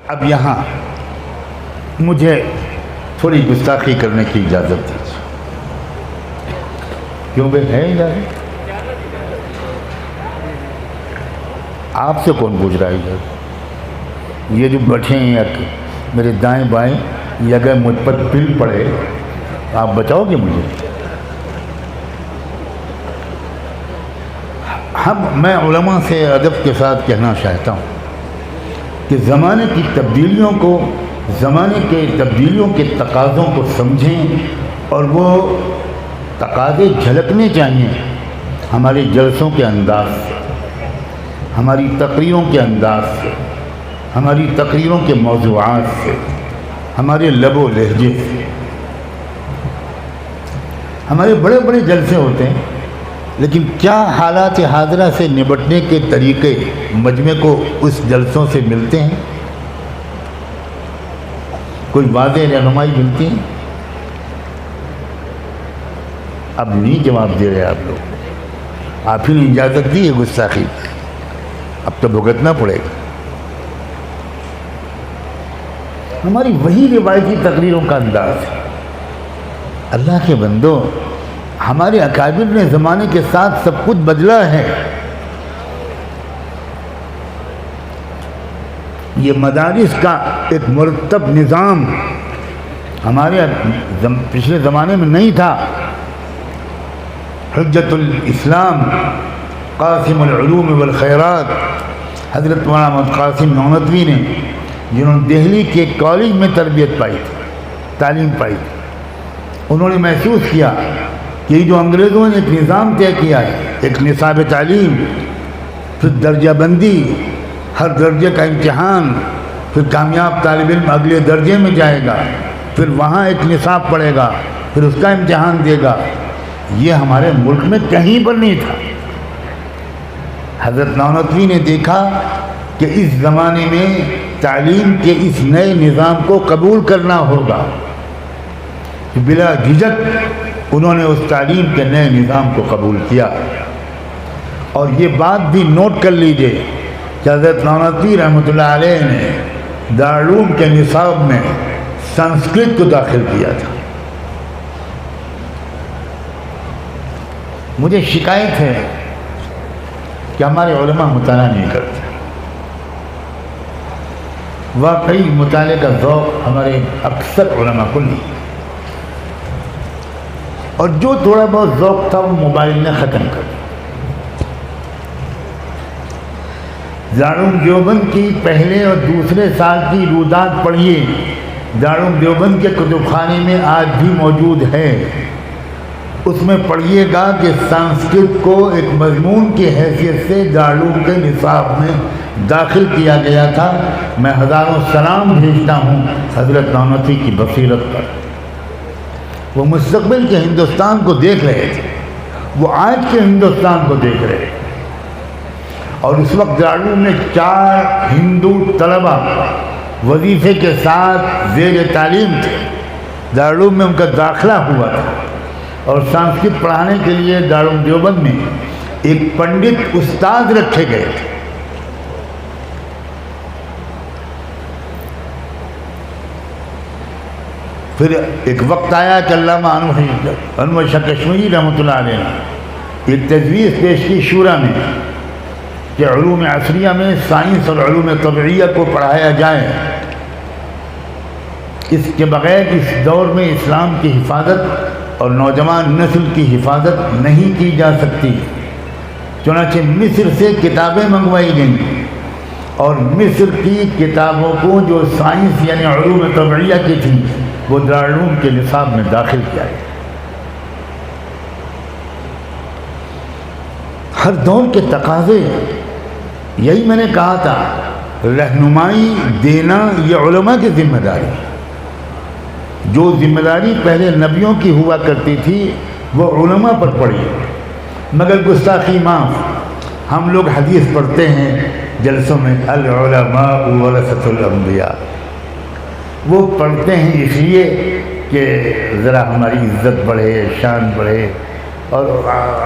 اب یہاں مجھے تھوڑی گستاخی کرنے کی اجازت دیجیے. کیوں بھائی ہے اجازت؟ آپ سے کون پوچھ رہا ہے اجازت؟ یہ جو بیٹھے ہیں یا میرے دائیں بائیں یہ اگر مجھ پر پل پڑے آپ بچاؤ گے مجھے؟ میں علماء سے ادب کے ساتھ کہنا چاہتا ہوں کہ زمانے کی تبدیلیوں کو، زمانے کے تبدیلیوں کے تقاضوں کو سمجھیں اور وہ تقاضے جھلکنے چاہیے ہمارے جلسوں کے انداز سے، ہماری تقریروں کے انداز سے، ہماری تقریروں کے موضوعات سے، ہمارے لب و لہجے سے. ہمارے بڑے بڑے جلسے ہوتے ہیں لیکن کیا حالات حاضرہ سے نمٹنے کے طریقے مجمع کو اس جلسوں سے ملتے ہیں؟ کوئی واضح رہنمائی ملتی ہے؟ اب نہیں جواب دے رہے آپ لوگ. آپ ہی نے اجازت دی ہے گستاخی، اب تو بھگتنا پڑے گا. ہماری وہی روایتی تقریروں کا انداز ہے. اللہ کے بندو، ہمارے اکابر نے زمانے کے ساتھ سب کچھ بدلا ہے. یہ مدارس کا ایک مرتب نظام ہمارے پچھلے زمانے میں نہیں تھا. حجت الاسلام قاسم العلوم والخیرات حضرت مولانا محمد قاسم نانوتوی نے، جنہوں نے دہلی کے کالج میں تربیت پائی تھی، تعلیم پائی تھی، انہوں نے محسوس کیا کہ یہ جو انگریزوں نے ایک نظام طے کیا ہے، ایک نصاب تعلیم، پھر درجہ بندی، ہر درجے کا امتحان، پھر کامیاب طالب علم اگلے درجے میں جائے گا، پھر وہاں ایک نصاب پڑھے گا، پھر اس کا امتحان دے گا، یہ ہمارے ملک میں کہیں پر نہیں تھا. حضرت نانوتوی نے دیکھا کہ اس زمانے میں تعلیم کے اس نئے نظام کو قبول کرنا ہوگا. بلا جھجک انہوں نے اس تعلیم کے نئے نظام کو قبول کیا. اور یہ بات بھی نوٹ کر لیجئے کہ حضرت نانوتوی رحمۃ اللہ علیہ نے دارالعلوم کے نصاب میں سنسکرت کو داخل کیا تھا. مجھے شکایت ہے کہ ہمارے علماء مطالعہ نہیں کرتے. واقعی مطالعے کا ذوق ہمارے اکثر علماء کو نہیں، اور جو تھوڑا بہت ذوق تھا وہ موبائل نے ختم کر دیا. دارالعلوم دیوبند کی پہلے اور دوسرے سال کی رودات پڑھیے، دارالعلوم دیوبند کے کتب خانے میں آج بھی موجود ہے. اس میں پڑھیے گا کہ سنسکرت کو ایک مضمون کی حیثیت سے دارالعلوم کے نصاب میں داخل کیا گیا تھا. میں ہزاروں سلام بھیجتا ہوں حضرت نانوتوی کی بصیرت پر. وہ مستقبل کے ہندوستان کو دیکھ رہے تھے، وہ آج کے ہندوستان کو دیکھ رہے تھے. اور اس وقت دارالعلوم میں 4 ہندو طلبہ وظیفے کے ساتھ زیر تعلیم تھے. دارالعلوم میں ان کا داخلہ ہوا تھا، اور سنسکرت پڑھانے کے لیے دارالعلوم دیوبند میں ایک پنڈت استاد رکھے گئے تھے. پھر ایک وقت آیا کہ علامہ انور شاہ کشمیری رحمۃ اللہ علیہ نے ایک تجویز پیش کی شورا میں کہ علوم عصریہ میں سائنس اور علوم طبعیہ کو پڑھایا جائے. اس کے بغیر اس دور میں اسلام کی حفاظت اور نوجوان نسل کی حفاظت نہیں کی جا سکتی. چنانچہ مصر سے کتابیں منگوائی گئیں اور مصر کی کتابوں کو جو سائنس یعنی علوم طبعیہ کی تھیں وہ دارالعلوم کے نصاب میں داخل کیا گیا. ہر دور کے تقاضے، یہی میں نے کہا تھا، رہنمائی دینا یہ علماء کی ذمہ داری ہے. جو ذمہ داری پہلے نبیوں کی ہوا کرتی تھی وہ علماء پر پڑی. مگر گستاخی معاف، ہم لوگ حدیث پڑھتے ہیں جلسوں میں العلماء ورثۃ الانبیاء. وہ پڑھتے ہیں اس لیے کہ ذرا ہماری عزت بڑھے، شان بڑھے، اور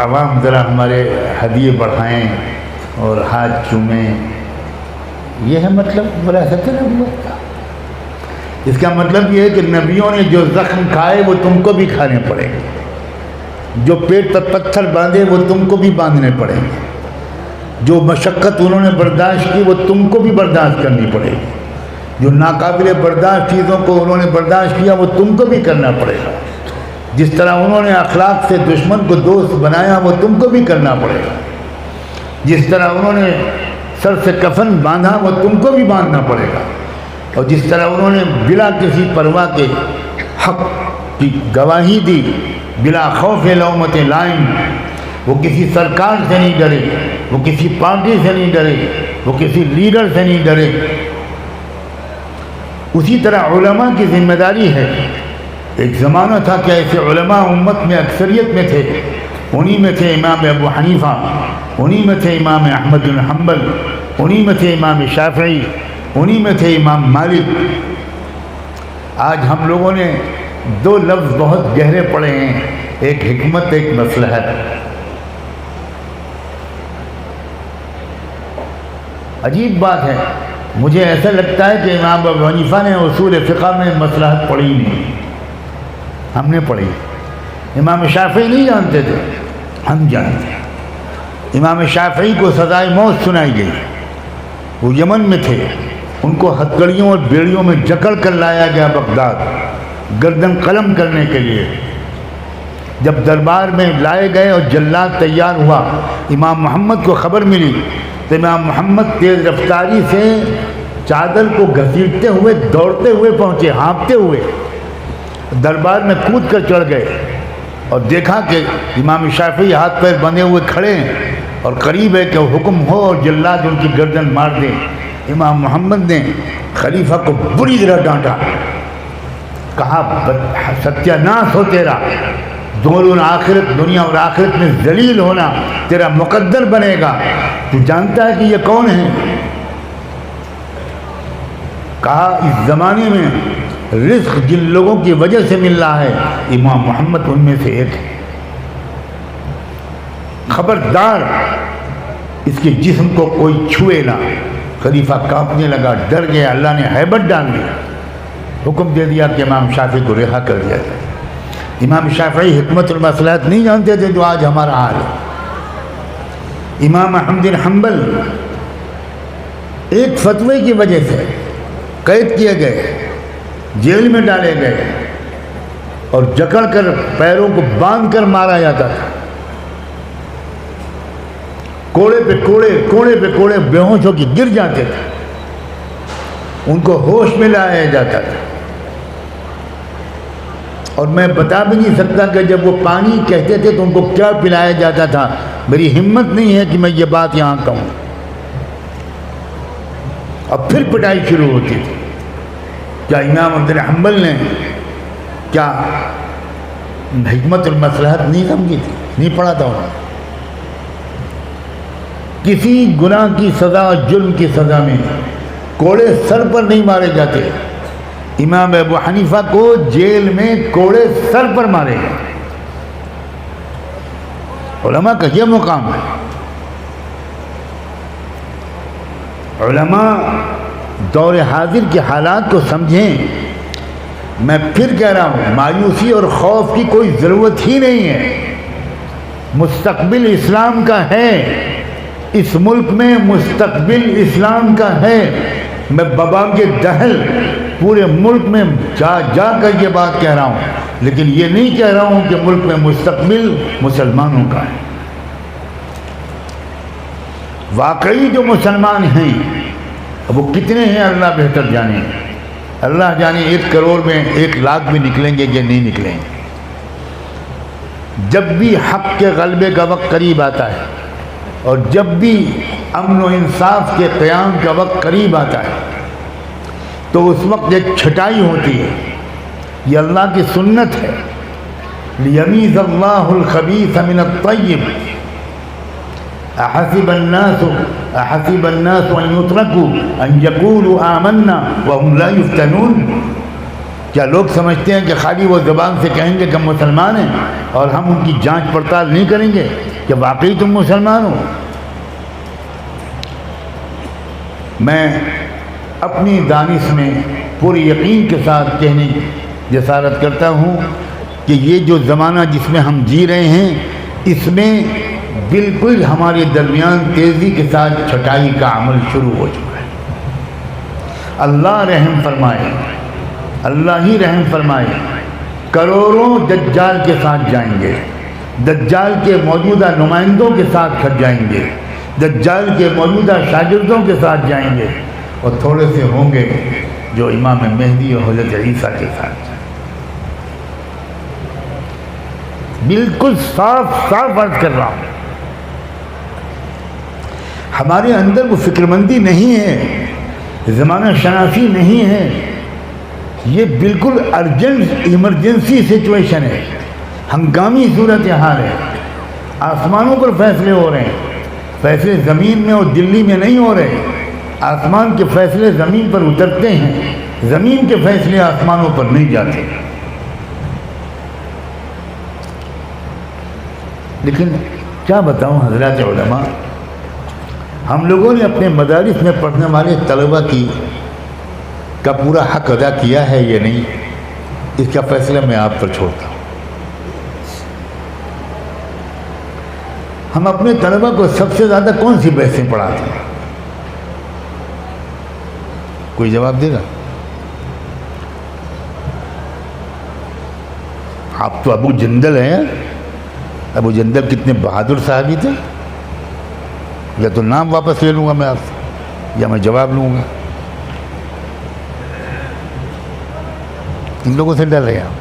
عوام ذرا ہمارے ہدیے بڑھائیں اور ہاتھ چومیں. یہ ہے مطلب وراثت نبوت کا۔ اس کا مطلب یہ ہے کہ نبیوں نے جو زخم کھائے وہ تم کو بھی کھانے پڑیں گے، جو پیٹ پر پتھر باندھے وہ تم کو بھی باندھنے پڑیں گے، جو مشقت انہوں نے برداشت کی وہ تم کو بھی برداشت کرنی پڑے گی، جو ناقابل برداشت چیزوں کو انہوں نے برداشت کیا وہ تم کو بھی کرنا پڑے گا، جس طرح انہوں نے اخلاق سے دشمن کو دوست بنایا وہ تم کو بھی کرنا پڑے گا، جس طرح انہوں نے سر سے کفن باندھا وہ تم کو بھی باندھنا پڑے گا، اور جس طرح انہوں نے بلا کسی پرواہ کے حق کی گواہی دی، بلا خوف لومت لائم، وہ کسی سرکار سے نہیں ڈرے، وہ کسی پارٹی سے نہیں ڈرے، وہ کسی لیڈر سے نہیں ڈرے۔ اسی طرح علماء کی ذمہ داری ہے۔ ایک زمانہ تھا کہ ایسے علماء امت میں اکثریت میں تھے، انہی میں تھے امام ابو حنیفہ، انہی میں تھے امام احمد بن حنبل، انہی میں تھے امام شافعی، انہی میں تھے امام مالک۔ آج ہم لوگوں نے دو لفظ بہت گہرے پڑے ہیں، ایک حکمت، ایک مصلحت۔ عجیب بات ہے، مجھے ایسا لگتا ہے کہ امام ابو حنیفہ نے اصول فقہ میں مصلحت پڑھی نہیں، ہم نے پڑھی۔ امام شافعی نہیں جانتے تھے، ہم جانتے ہیں۔ امام شافعی کو سزائے موت سنائی گئی، وہ یمن میں تھے، ان کو ہتھکڑیوں اور بیڑیوں میں جکڑ کر لایا گیا بغداد گردن قلم کرنے کے لیے۔ جب دربار میں لائے گئے اور جلاد تیار ہوا، امام محمد کو خبر ملی تو امام محمد تیز رفتاری سے چادر کو گھسیٹتے ہوئے دوڑتے ہوئے پہنچے، ہانپتے ہوئے دربار میں کود کر چڑھ گئے اور دیکھا کہ امام شافعی ہاتھ پیر بندھے ہوئے کھڑے ہیں اور قریب ہے کہ حکم ہو اور جلاد ان کی گردن مار دیں۔ امام محمد نے خلیفہ کو بری طرح ڈانٹا، کہا ستیہ ناس ہو تیرا، آخرت دنیا اور آخرت میں ذلیل ہونا تیرا مقدر بنے گا، تو جانتا ہے کہ یہ کون ہے؟ کہا اس زمانے میں رزق جن لوگوں کی وجہ سے مل رہا ہے امام محمد ان میں سے ایک ہے، خبردار اس کے جسم کو کوئی چھوئے نہ۔ خلیفہ کانپنے لگا، ڈر گیا، اللہ نے ہیبت ڈال دیا، حکم دے دیا کہ امام شافعی کو رہا کر دیا جائے۔ امام شافعی حکمت المصلحت نہیں جانتے تھے جو آج ہمارا حال ہے۔ امام احمد بن حنبل ایک فتوے کی وجہ سے قید کیے گئے، جیل میں ڈالے گئے اور جکڑ کر پیروں کو باندھ کر مارا جاتا تھا، کوڑے پہ کوڑے بے ہوش ہو کے گر جاتے تھے، ان کو ہوش میں لایا جاتا تھا۔ اور میں بتا بھی نہیں سکتا کہ جب وہ پانی کہتے تھے تو ان کو کیا پلایا جاتا تھا، میری ہمت نہیں ہے کہ میں یہ بات یہاں کہوں۔ اب پھر پٹائی شروع ہوتی تھی۔ کیا امام احمد بن حنبل نے کیا حکمت المصلحت نہیں سمجھی تھی؟ نہیں پڑھا تھا انہوں نے؟ کسی گناہ کی سزا، جرم کی سزا میں کوڑے سر پر نہیں مارے جاتے۔ امام ابو حنیفہ کو جیل میں کوڑے سر پر مارے گئے۔ علماء کا یہ مقام ہے۔ علماء دور حاضر کے حالات کو سمجھیں۔ میں پھر کہہ رہا ہوں، مایوسی اور خوف کی کوئی ضرورت ہی نہیں ہے۔ مستقبل اسلام کا ہے، اس ملک میں مستقبل اسلام کا ہے۔ میں بابا کے دہل پورے ملک میں جا کر یہ بات کہہ رہا ہوں، لیکن یہ نہیں کہہ رہا ہوں کہ ملک میں مستقبل مسلمانوں کا ہے۔ واقعی جو مسلمان ہیں وہ کتنے ہیں اللہ بہتر جانے، اللہ جانے 1 کروڑ میں 1 لاکھ بھی نکلیں گے کہ نہیں نکلیں گے۔ جب بھی حق کے غلبے کا وقت قریب آتا ہے اور جب بھی امن و انصاف کے قیام کا وقت قریب آتا ہے تو اس وقت ایک چھٹائی ہوتی ہے۔ یہ اللہ کی سنت ہے، لیمیز اللہ الخبیث من الطیب۔ احسب الناس ان يتركوا ان يقولوا آمنا وهم لا يفتنون۔ کیا لوگ سمجھتے ہیں کہ خالی وہ زبان سے کہیں گے کہ ہم مسلمان ہیں اور ہم ان کی جانچ پڑتال نہیں کریں گے کہ واقعی تم مسلمان ہو؟ میں اپنی دانش میں پوری یقین کے ساتھ کہنے کی جسارت کرتا ہوں کہ یہ جو زمانہ جس میں ہم جی رہے ہیں، اس میں بالکل ہمارے درمیان تیزی کے ساتھ چھٹائی کا عمل شروع ہو چکا ہے۔ اللہ رحم فرمائے، اللہ ہی رحم فرمائے۔ کروڑوں دجال کے ساتھ جائیں گے، دجال کے موجودہ نمائندوں کے ساتھ کھٹ جائیں گے، دجال کے موجودہ شاگردوں کے ساتھ جائیں گے، اور تھوڑے سے ہوں گے جو امام مہدی اور حضرت عیسیٰ کے ساتھ جائیں۔ بالکل صاف صاف عرض کر رہا ہوں، ہمارے اندر وہ فکر مندی نہیں ہے، زمانہ شناسی نہیں ہے، یہ بالکل ارجنٹ ایمرجنسی سچویشن ہے، ہنگامی صورتحال ہے۔ آسمانوں پر فیصلے ہو رہے ہیں، فیصلے زمین میں اور دلی میں نہیں ہو رہے۔ آسمان کے فیصلے زمین پر اترتے ہیں، زمین کے فیصلے آسمانوں پر نہیں جاتے۔ لیکن کیا بتاؤں حضرات علماء، ہم لوگوں نے اپنے مدارس میں پڑھنے والے طلبہ کا پورا حق ادا کیا ہے یا نہیں، اس کا فیصلہ میں آپ پر چھوڑتا ہوں۔ ہم اپنے طلبہ کو سب سے زیادہ کون سی بحثیں پڑھاتے ہیں؟ کوئی جواب دے گا؟ آپ تو ابو جندل ہیں۔ ابو جندل کتنے بہادر صحابی تھے۔ یا تو نام واپس لے لوں گا میں آپ سے، یا میں جواب لوں گا۔ ان لوگوں سے ڈر رہے ہیں۔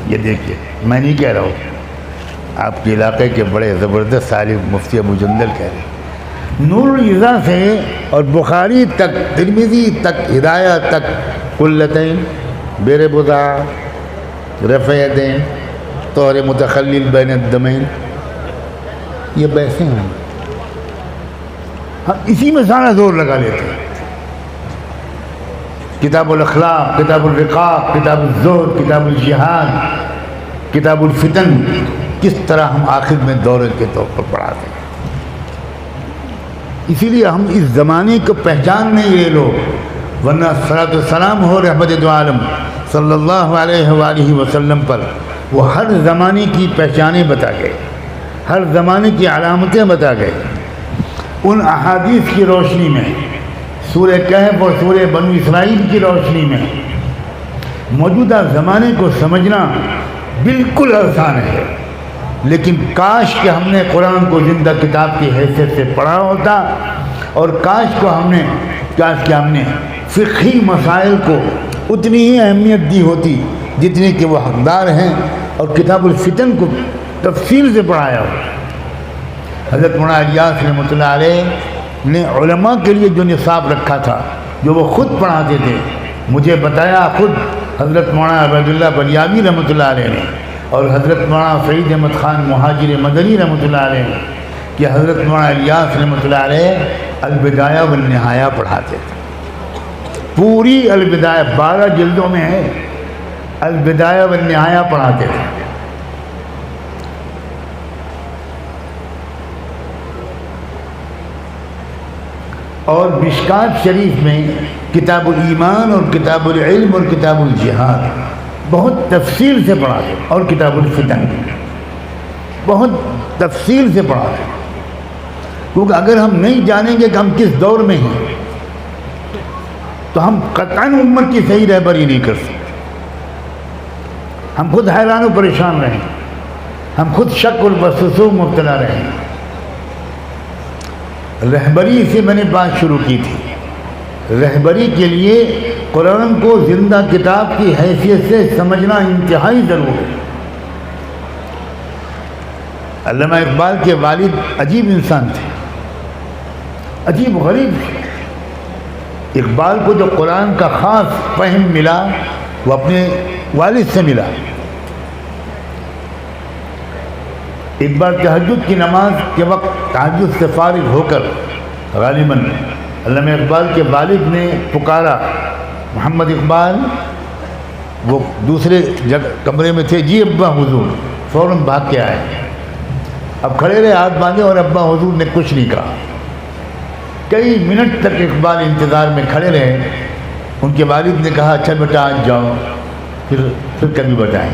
یہ دیکھیے، میں نہیں کہہ رہا ہوں، آپ کے علاقے کے بڑے زبردست عالم مفتی ابو جندل کہہ رہے ہیں۔ نور العزا سے اور بخاری تک، ترمذی تک، ہدایہ تک، کلتین، بیر بضع، رفع یدین، طور متخلل بین الدمین، یہ بحثیں ہیں۔ ہم اسی میں سارا زور لگا لیتے ہیں۔ کتاب الاخلاق، کتاب الرقاق، کتاب الزہد، کتاب الجہاد، کتاب الفتن، کس طرح ہم آخر میں دورے کے طور پر پڑھاتے ہیں۔ اسی لیے ہم اس زمانے کو پہچان نہیں یہ لوگ، ورنہ صلاۃ والسلام ہو رحمت دو عالم صلی اللہ علیہ وآلہ وسلم پر، وہ ہر زمانے کی پہچانیں بتا گئے، ہر زمانے کی علامتیں بتا گئے۔ ان احادیث کی روشنی میں، سورہ کہف اور سورہ بنو اسرائیل کی روشنی میں، موجودہ زمانے کو سمجھنا بالکل آسان ہے، لیکن کاش کہ ہم نے قرآن کو زندہ کتاب کی حیثیت سے پڑھا ہوتا، اور کاش کہ ہم نے فقہی مسائل کو اتنی ہی اہمیت دی ہوتی جتنی کہ وہ حقدار ہیں، اور کتاب الفتن کو تفصیل سے پڑھایا ہو۔ حضرت مولانا الیاس رحمۃ اللہ علیہ نے علماء کے لیے جو نصاب رکھا تھا، جو وہ خود پڑھاتے تھے، مجھے بتایا خود حضرت مولانا عبید اللہ بلیاوی رحمۃ اللہ علیہ نے، اور حضرت مولانا سعید احمد خان مہاجر مدنی رحمۃ اللہ علیہ نے، کہ حضرت مولانا الیاس رحمۃ اللہ علیہ البدایہ والنہایہ پڑھاتے تھے۔ پوری البدایہ 12 جلدوں میں ہے، البدایہ والنہایہ پڑھاتے تھے۔ اور مشکات شریف میں کتاب الایمان اور کتاب العلم اور کتاب الجہاد بہت تفصیل سے پڑھاتے، اور کتاب الفتن بہت تفصیل سے پڑھاتے، کیونکہ اگر ہم نہیں جانیں گے کہ ہم کس دور میں ہیں تو ہم قطعاً امت کی صحیح رہبری نہیں کر سکتے۔ ہم خود حیران و پریشان رہیں، ہم خود شک اور وسوسوں میں مبتلا رہیں۔ رہبری سے میں نے بات شروع کی تھی، رہبری کے لیے قرآن کو زندہ کتاب کی حیثیت سے سمجھنا انتہائی ضروری ہے۔ علامہ اقبال کے والد عجیب انسان تھے، عجیب غریب تھے۔ اقبال کو جو قرآن کا خاص فہم ملا وہ اپنے والد سے ملا۔ ایک بار تہجد کی نماز کے وقت تہجد سے فارغ ہو کر غالباً علامہ اقبال کے والد نے پکارا، محمد اقبال، وہ دوسرے کمرے میں تھے، جی ابا حضور، فوراً بھاگ کے آئے. اب کھڑے رہے ہاتھ باندھے اور ابا حضور نے کچھ نہیں کہا. کئی منٹ تک اقبال انتظار میں کھڑے رہے. ان کے والد نے کہا اچھا بیٹا آج جاؤ, پھر کبھی بتائیں.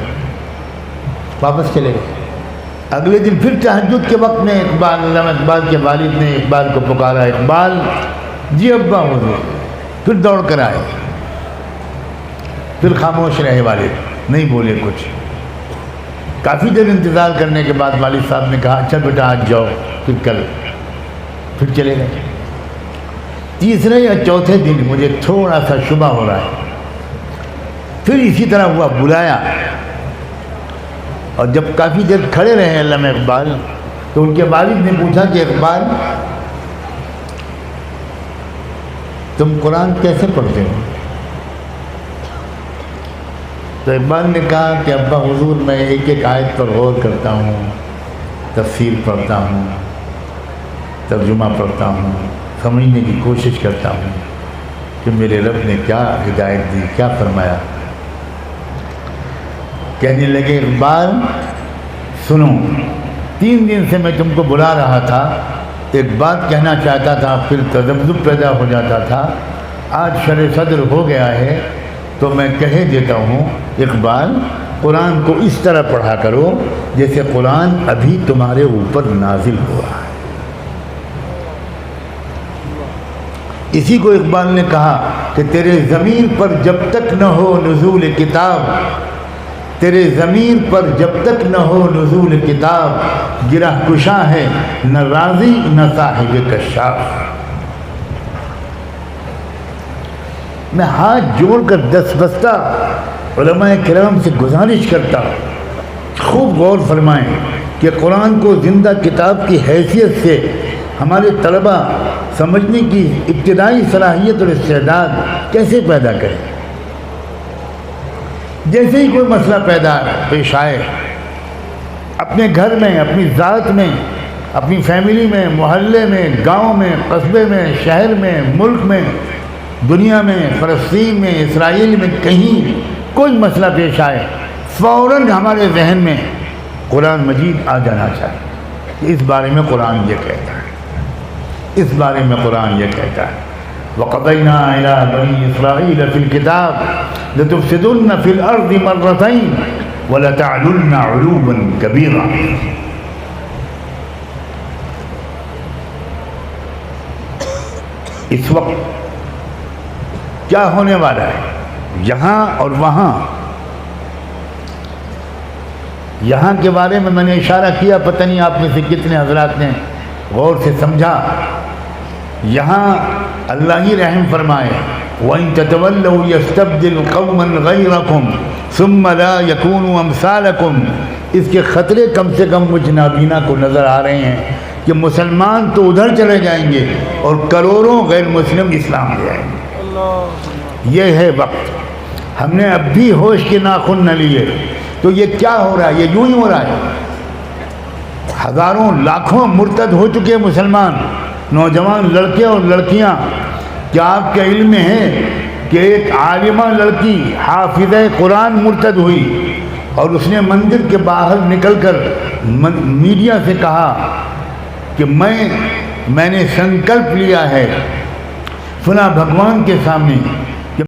واپس چلے گئے. اگلے دن پھر تہجد کے وقت میں علامہ اقبال کے والد نے اقبال کو پکارا, اقبال جی ابا حضور. پھر دوڑ کر آئے. پھر خاموش رہے والد, نہیں بولے کچھ. کافی دیر انتظار کرنے کے بعد والد صاحب نے کہا اچھا بیٹا آج جاؤ, پھر کل. پھر چلے گئے. تیسرے یا چوتھے دن مجھے تھوڑا سا شبہ ہو رہا ہے. پھر اسی طرح ہوا, بلایا, اور جب کافی دیر کھڑے رہے علامہ اقبال تو ان کے والد نے پوچھا کہ اقبال تم قرآن کیسے پڑھتے ہو؟ تو اقبال نے کہا کہ ابا حضور میں ایک ایک آیت پر غور کرتا ہوں, تفسیر پڑھتا ہوں, ترجمہ پڑھتا ہوں, سمجھنے کی کوشش کرتا ہوں کہ میرے رب نے کیا ہدایت دی, کیا فرمایا. کہنے لگے اقبال سنو, 3 دن سے میں تم کو بلا رہا تھا, ایک بات کہنا چاہتا تھا, پھر تذبذب پیدا ہو جاتا تھا. آج شرح صدر ہو گیا ہے تو میں کہہ دیتا ہوں اقبال قرآن کو اس طرح پڑھا کرو جیسے قرآن ابھی تمہارے اوپر نازل ہوا ہے. اسی کو اقبال نے کہا کہ تیرے ضمیر پر جب تک نہ ہو نزول کتاب, تیرے ضمیر پر جب تک نہ ہو نزول کتاب, گرہ کشا ہے نہ راضی نہ صاحب کشاف. میں ہاتھ جوڑ کر دستبستہ علماء کرام سے گزارش کرتا خوب غور فرمائیں کہ قرآن کو زندہ کتاب کی حیثیت سے ہمارے طلباء سمجھنے کی ابتدائی صلاحیت اور استعداد کیسے پیدا کریں. جیسے ہی کوئی مسئلہ پیش آئے, اپنے گھر میں, اپنی ذات میں, اپنی فیملی میں, محلے میں, گاؤں میں, قصبے میں, شہر میں, ملک میں, دنیا میں, فلسطین میں, اسرائیل میں, کہیں کوئی مسئلہ پیش آئے, فوراً ہمارے ذہن میں قرآن مجید آ جانا چاہیے. اس بارے میں قرآن یہ کہتا ہے, اس بارے میں قرآن یہ کہتا ہے وَقَضَيْنَا إِلَىٰ بَنِي إِسْرَائِيلَ فِي الْكِتَابِ لَتُفْسِدُنَّ فِي الْأَرْضِ مَرَّتَيْنِ وَلَتَعْلُنَّ عُلُوًّا كَبِيرًا. اس وقت کیا ہونے والا ہے یہاں اور وہاں, یہاں کے بارے میں نے اشارہ کیا, پتہ نہیں آپ میں سے کتنے حضرات نے غور سے سمجھا. یہاں اللہ ہی رحم فرمائے وَإِن تَتَوَلَّوْا يَسْتَبْدِلْ قَوْمًا غَيْرَكُمْ ثُمَّ لَا يَكُونُوا أَمْثَالَكُمْ. اس کے خطرے کم سے کم مجھ نابینا کو نظر آ رہے ہیں کہ مسلمان تو ادھر چلے جائیں گے اور کروڑوں غیر مسلم اسلام لے آئیں گے. یہ ہے وقت. ہم نے اب بھی ہوش کے ناخن نہ لیے تو یہ کیا ہو رہا ہے, یہ یوں ہی ہو رہا ہے. ہزاروں لاکھوں مرتد ہو چکے مسلمان, نوجوان لڑکے اور لڑکیاں. کیا آپ کے علم میں ہے کہ ایک عالمہ لڑکی حافظہ قرآن مرتد ہوئی اور اس نے مندر کے باہر نکل کر میڈیا سے کہا کہ میں نے سنکلپ لیا ہے فلاں بھگوان کے سامنے